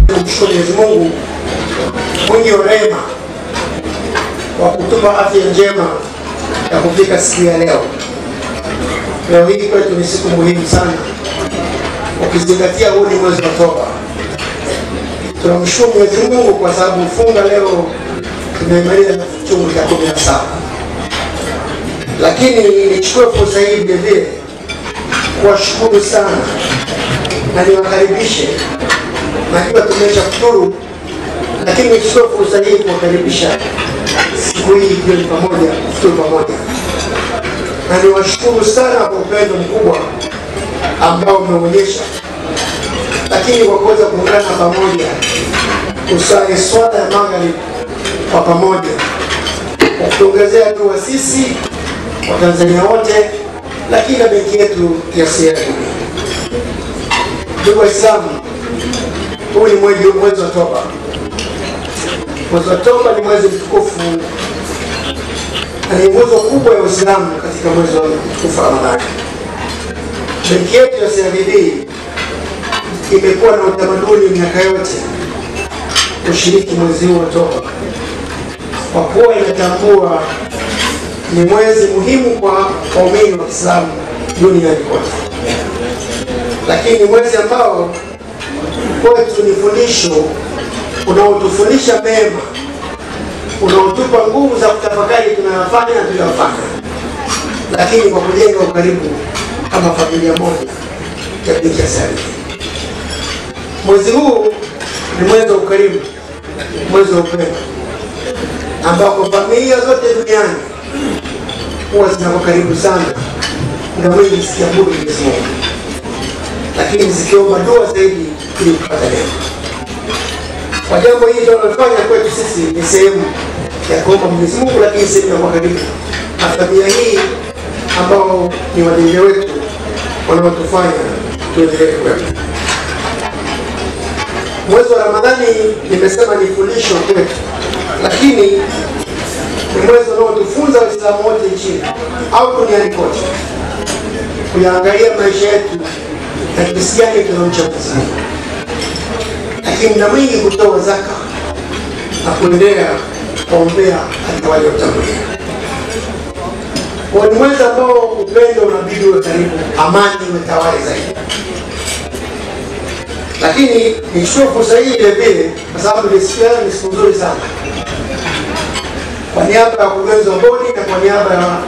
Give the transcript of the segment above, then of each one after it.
Tumshukuru Mwenyezi Mungu mwingi wa rehema kwa kutupa afya njema ya kufika siku ya leo. Leo hii kwetu ni siku muhimu sana, ukizingatia huu ni mwezi wa Oktoba. Tunamshukuru Mwenyezi Mungu kwa sababu funga leo tumemaliza fungu la 17. Lakini nichukue fursa hii vile kuwashukuru sana na niwakaribishe. Najua tumeshakuturu, lakini nichukue fursa hii kuwakaribisha siku hii jioni pamoja, kufuturu pamoja. Na niwashukuru sana kwa upendo mkubwa ambao umeonyesha, lakini kwa kuweza kuungana pamoja kusali swala ya magharibi kwa pamoja, kwa kutuongezea tu sisi wa Tanzania wote, lakini na benki yetu ya CRDB. Ndugu Waislamu, huu ni mwezi wa Oktoba. Mwezi wa Oktoba ni mwezi mtukufu na ni nguzo kubwa ya Uislamu katika mwezi wa mtukufu wa Ramadhani. Benki yetu ya CRDB imekuwa na utamaduni miaka yote kushiriki mwezi huu wa Oktoba, kwa kuwa inatambua ni mwezi muhimu kwa waumini wa Kiislamu duniani kote. Lakini mwezi ambao kwetu ni fundisho unaotufundisha mema, unaotupa nguvu za kutafakari tunayofanya na tuliyofanya, lakini kwa kujenga ukaribu kama familia moja ya benki ya CRDB. Mwezi huu ni mwezi wa ukarimu, mwezi wa upendo, ambako familia zote duniani huwa zinakuwa karibu sana na mwingi zikiabudu Mwenyezi Mungu, lakini zikiomba dua zaidi ili kupata neema. Kwa jambo hili tunalofanya kwetu sisi ni sehemu ya kuomba Mwenyezi Mungu, lakini sehemu ya karibu na familia hii ambao ni wadau wetu wanaotufanya tuendelee kuwepo. Mwezi wa Ramadhani nimesema ni fundisho kwetu, lakini ni mwezi unaotufunza Waislamu wote nchini au duniani kote kuangalia maisha yetu na jinsi gani tunamcha Mwenyezi Mungu, lakini muda mwingi kutoa zaka na kuendelea kuombea hata wale waliotangulia. Kwa ni mwezi ambao upendo unabidi uwe karibu, amani imetawale zaidi. Lakini nichukue fursa hii vile kwa sababu ni siku nzuri sana. Kwa niaba ya kurugenzi wa bodi na kwa niaba ya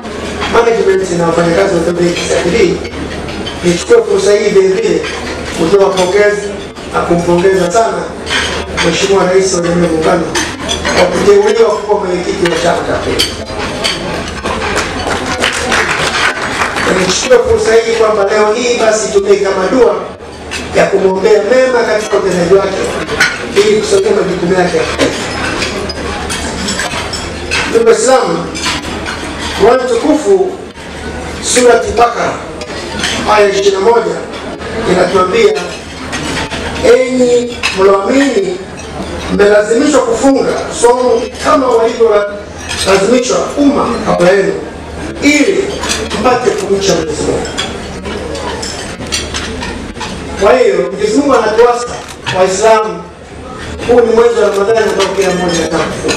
management na wafanyakazi wa benki ya CRDB, nichukue fursa hii vile kutoa pongezi na kumpongeza sana Mheshimiwa Rais wa Jamhuri ya Muungano kwa kuteuliwa kuwa mwenyekiti wa chama cha benki. Nichukue fursa hii kwamba leo hii basi tumie kama dua ya kumwombea mema katika utendaji wake ili kusogea majukumu yake. Ndugu Waislamu, Qur'an tukufu surati Bakara aya 21 inatuambia, enyi mlioamini mmelazimishwa kufunga somo kama walivyolazimishwa umma kabla yenu ili mpate kumcha Mwenyezi Mungu. Kwa hiyo Mwenyezi Mungu anatuasa Waislamu, huu ni mwezi wa Ramadhani ambao kila mmoja atakufunga,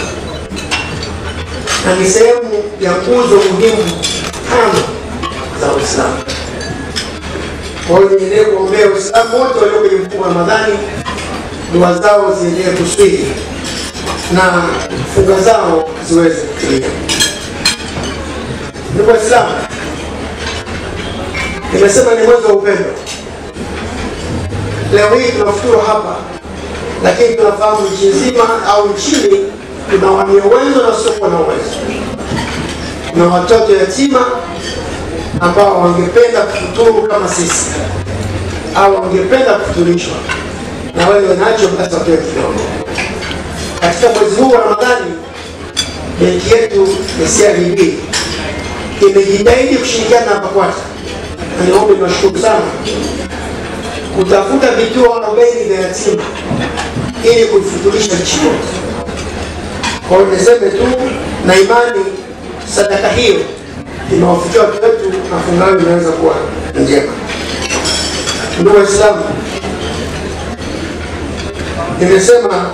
na ni sehemu ya nguzo muhimu tano za Uislamu. Kwa hiyo niendelee kuombea Waislamu wote walio kwenye mfungo wa Ramadhani, dua zao ziendelee kuswili na funga zao ziweze kutimia. Ndugu Waislamu, nimesema ni mwezi wa upendo. Leo hii tunafuturu hapa, lakini tunafahamu nchi nzima au nchini kuna wenye uwezo na wasiokuwa na uwezo. Kuna watoto yatima ambao wangependa kufuturu kama sisi au wangependa kufuturishwa, na wale wanacho basi watoe kidogo. Katika mwezi huu wa Ramadhani, benki yetu ya CRDB imejitahidi kushirikiana na BAKWATA, na niombe niwashukuru sana, kutafuta vituo 40 vya yatima ili kufuturisha nchi yote. Kwa hiyo niseme tu na imani sadaka hiyo inawafikia watu wetu na funga yao inaweza kuwa njema. Ndugu Waislamu, Nimesema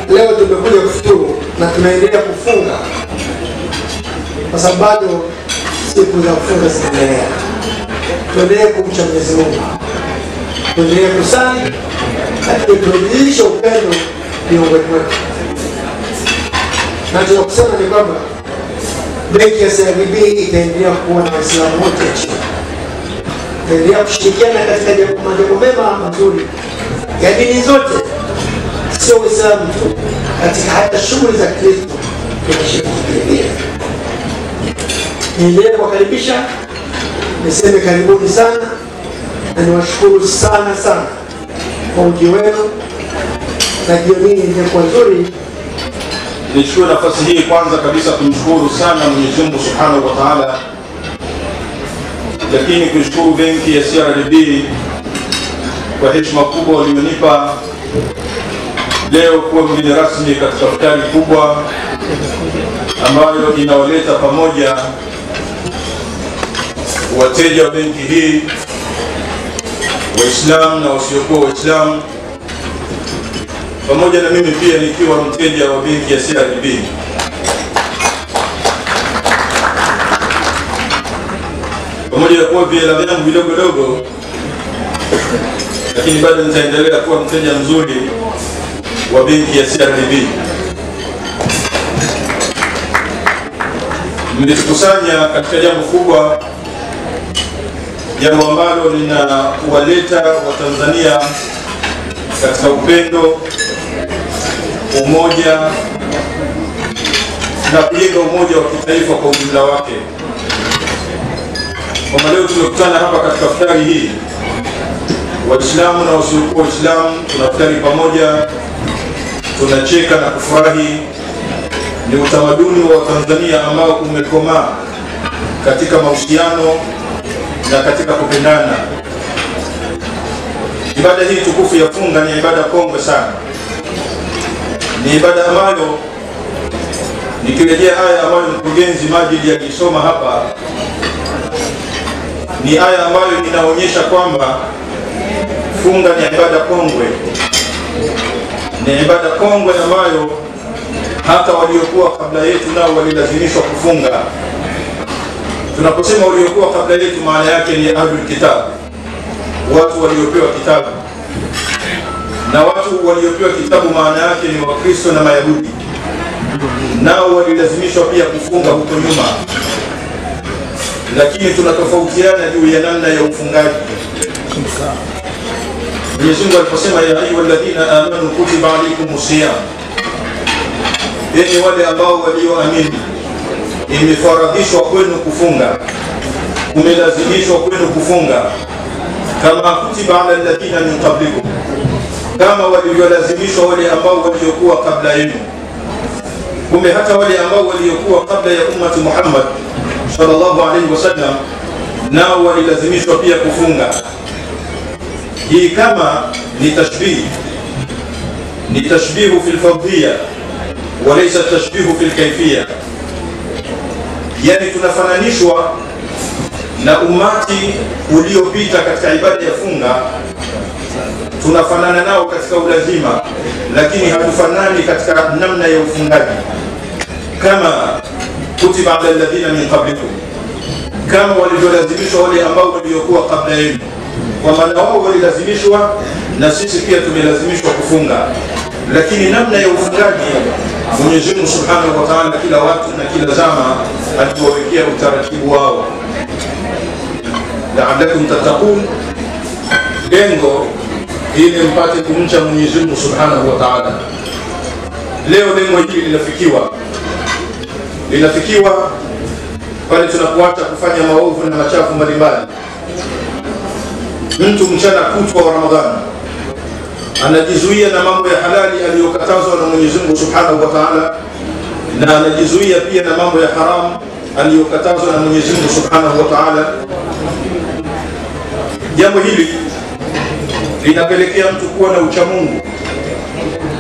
leo tumekuja kufuturu na tunaendelea kufunga kwa sababu bado siku za kufunga zinaendelea. Tuendelee kumcha Mwenyezi Mungu, tuendelee kusali, lakini tuendelishe upendo miongoni mwetu. Na tunakusema ni kwamba benki ya CRDB itaendelea kuwa na Waislamu wote nchini, itaendelea kushirikiana katika mambo mema mazuri ya dini zote, sio Uislamu tu, katika hata shughuli za Kristo tunashirikiana. Niendelee kuwakaribisha, niseme karibuni sana na niwashukuru sana sana kwa ujio wenu, na jioni hii imekuwa nzuri. Nichukue nafasi hii kwanza kabisa kumshukuru sana Mwenyezi Mungu Subhanahu wa Ta'ala, lakini kushukuru benki ya CRDB kwa heshima kubwa walionipa leo kuwa mgeni rasmi katika iftari kubwa ambayo inawaleta pamoja wateja wa benki hii, Waislamu na wasiokuwa Waislamu, pamoja na mimi pia nikiwa mteja wa benki ya CRDB. Pamoja na kuwa vile vyangu vidogo dogo, lakini bado nitaendelea kuwa mteja mzuri wa benki ya CRDB. Mmetukusanya katika jambo kubwa, jambo ambalo linawaleta Watanzania katika upendo, umoja na kujenga umoja wa kitaifa kwa ujumla wake. Kwa leo tumekutana hapa katika iftari hii, Waislamu na wasiokuwa Waislamu tunafutari pamoja, tunacheka na kufurahi. Ni utamaduni wa Tanzania ambao umekomaa katika mahusiano na katika kupendana. Ibada hii tukufu ya funga ni ibada kongwe sana. Ni ibada ambayo nikirejea aya ambayo mkurugenzi Majid alisoma hapa, ni aya ambayo inaonyesha kwamba funga ni ibada kongwe. Ni ibada kongwe ambayo hata waliokuwa kabla yetu nao walilazimishwa kufunga. Tunaposema waliokuwa kabla yetu, maana yake ni ahlul kitab, watu waliopewa kitabu. Na watu waliopewa kitabu maana yake ni Wakristo na Mayahudi, nao walilazimishwa pia kufunga huko nyuma. Lakini tunatofautiana juu ya namna ya ufungaji. Mwenyezi Mungu aliposema ya ayyuhalladhina amanu kutiba alaykumus siyam, yenye wale ambao walioamini, imefaradhishwa kwenu kufunga, umelazimishwa kwenu kufunga, kama kutiba ala alladhina min qablikum, kama walivyolazimishwa wale ambao waliokuwa kabla yenu. Kumbe hata wale ambao waliokuwa kabla ya ummati Muhammad sallallahu alaihi wasallam nao walilazimishwa pia kufunga. Hii kama ni tashbih, ni tashbihu fil fardhiyya walaysa tashbihu fil kayfiyya. Yani tunafananishwa na umati uliopita katika ibada ya funga, tunafanana nao katika ulazima, lakini hatufanani katika namna ya ufungaji. Kama kutiba ala alladhina min qablikum, kama walivyolazimishwa wale ambao waliokuwa kabla yenu, kwa maana wao walilazimishwa na sisi pia tumelazimishwa kufunga. Lakini namna ya ufungaji Mwenyezi Mungu Subhanahu wa Ta'ala kila watu na kila zama aliwawekea utaratibu wao. La'allakum tattaqun, lengo ili mpate kumcha Mwenyezi Mungu Subhanahu wa Ta'ala. Leo lengo hili linafikiwa pale tunapoacha kufanya maovu na machafu mbalimbali. Mtu mchana kutwa wa Ramadhani anajizuia na mambo ya halali aliyokatazwa na Mwenyezi Mungu Subhanahu wa Ta'ala, na anajizuia pia na mambo ya haramu aliyokatazwa na Mwenyezi Mungu Subhanahu wa Ta'ala. Jambo hili linapelekea mtu kuwa na uchamungu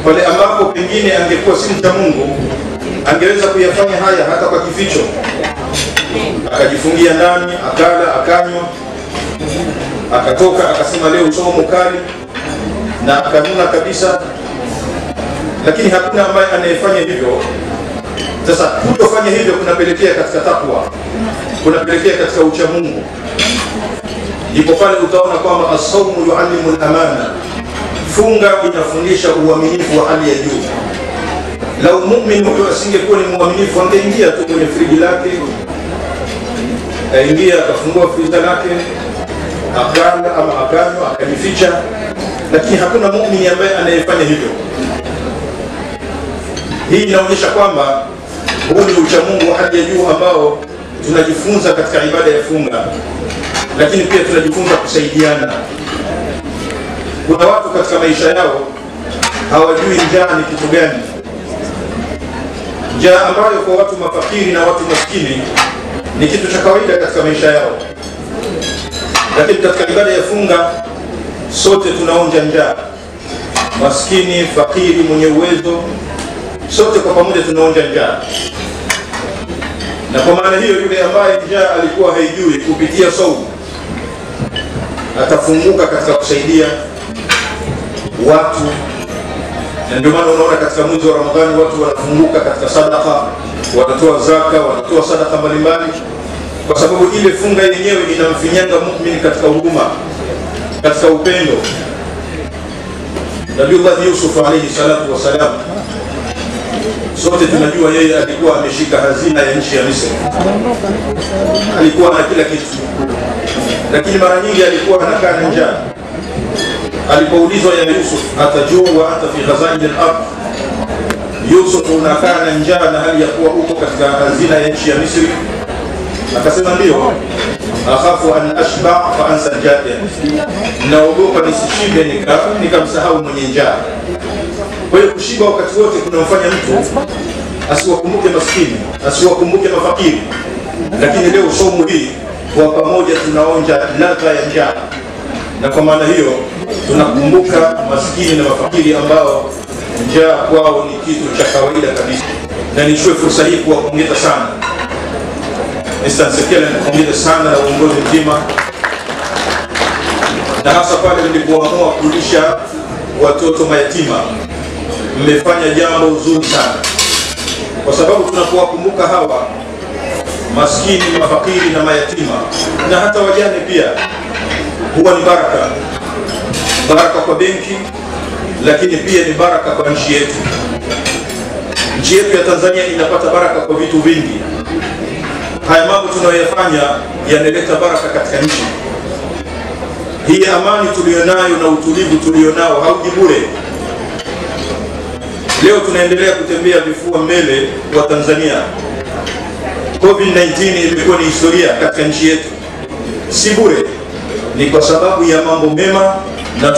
pale ambapo pengine angekuwa si mchamungu, angeweza kuyafanya haya hata kwa kificho, akajifungia ndani, akala, akanywa, akatoka akasema leo somo kali, na akanuna kabisa, lakini hakuna ambaye anayefanya hivyo. Sasa kutofanya hivyo kunapelekea katika takwa, kunapelekea katika ucha Mungu. Ndipo pale utaona kwamba as-sawmu yuallimu al-amana, funga inafundisha uaminifu wa hali ya juu. Lau muumini huyo asingekuwa ni muaminifu, angeingia tu kwenye friji lake, aingia akafungua friza lake, akala ama akanywa akajificha, lakini hakuna muumini ambaye anayefanya hivyo. Hii inaonyesha kwamba huu ni ucha Mungu wa hali ya juu ambao tunajifunza katika ibada ya funga, lakini pia tunajifunza kusaidiana. Kuna watu katika maisha yao hawajui njaa ni kitu gani, njaa ambayo kwa watu mafakiri na watu maskini ni kitu cha kawaida katika maisha yao, lakini katika ibada ya funga sote tunaonja njaa. Maskini, fakiri, mwenye uwezo, sote kwa pamoja tunaonja njaa. Na kwa maana hiyo yule ambaye njaa alikuwa haijui, kupitia saumu atafunguka katika kusaidia watu. Na ndio maana unaona katika mwezi wa Ramadhani watu wanafunguka katika sadaka, wanatoa zaka, wanatoa sadaka mbalimbali, kwa sababu ile funga yenyewe inamfinyanga muumini katika huduma, katika upendo. Nabii Yusuf alayhi salatu wasalam, sote tunajua yeye alikuwa ameshika hazina ya nchi ya Misri, alikuwa na kila kitu, lakini mara nyingi alikuwa anakaa na njaa. Alipoulizwa, ya Yusuf, atajua wa anta fi khazain al-ard, Yusuf unakaa na njaa na hali ya kuwa uko katika hazina ya nchi ya Misri? Akasema ndio. Akhafu an ashba fa ansa al-jari, naogopa nisishibe nikamsahau mwenye njaa. Kwa hiyo kushiba wakati wote kunamfanya mtu asiwakumbuke maskini, asiwakumbuke mafakiri. Lakini leo somo hii kwa pamoja tunaonja ladha ya njaa, na kwa maana hiyo tunakumbuka maskini na mafakiri ambao njaa kwao ni kitu cha kawaida kabisa. Na nichukue fursa hii kuwapongeza sana Mr. Nsekela, nikupongeza sana na uongozi mzima, na hasa pale mlipoamua kulisha watoto mayatima. Mmefanya jambo zuri sana, kwa sababu tunapowakumbuka hawa maskini, mafakiri na mayatima na hata wajane pia, huwa ni baraka. Baraka kwa benki, lakini pia ni baraka kwa nchi yetu. Nchi yetu ya Tanzania inapata baraka kwa vitu vingi. Haya mambo tunayoyafanya yanaleta baraka katika nchi. Hii amani tulionayo na utulivu tulionao hauji bure. Leo tunaendelea kutembea vifua mbele wa Tanzania. COVID-19 imekuwa ni historia katika nchi yetu, si bure, ni kwa sababu ya mambo mema, na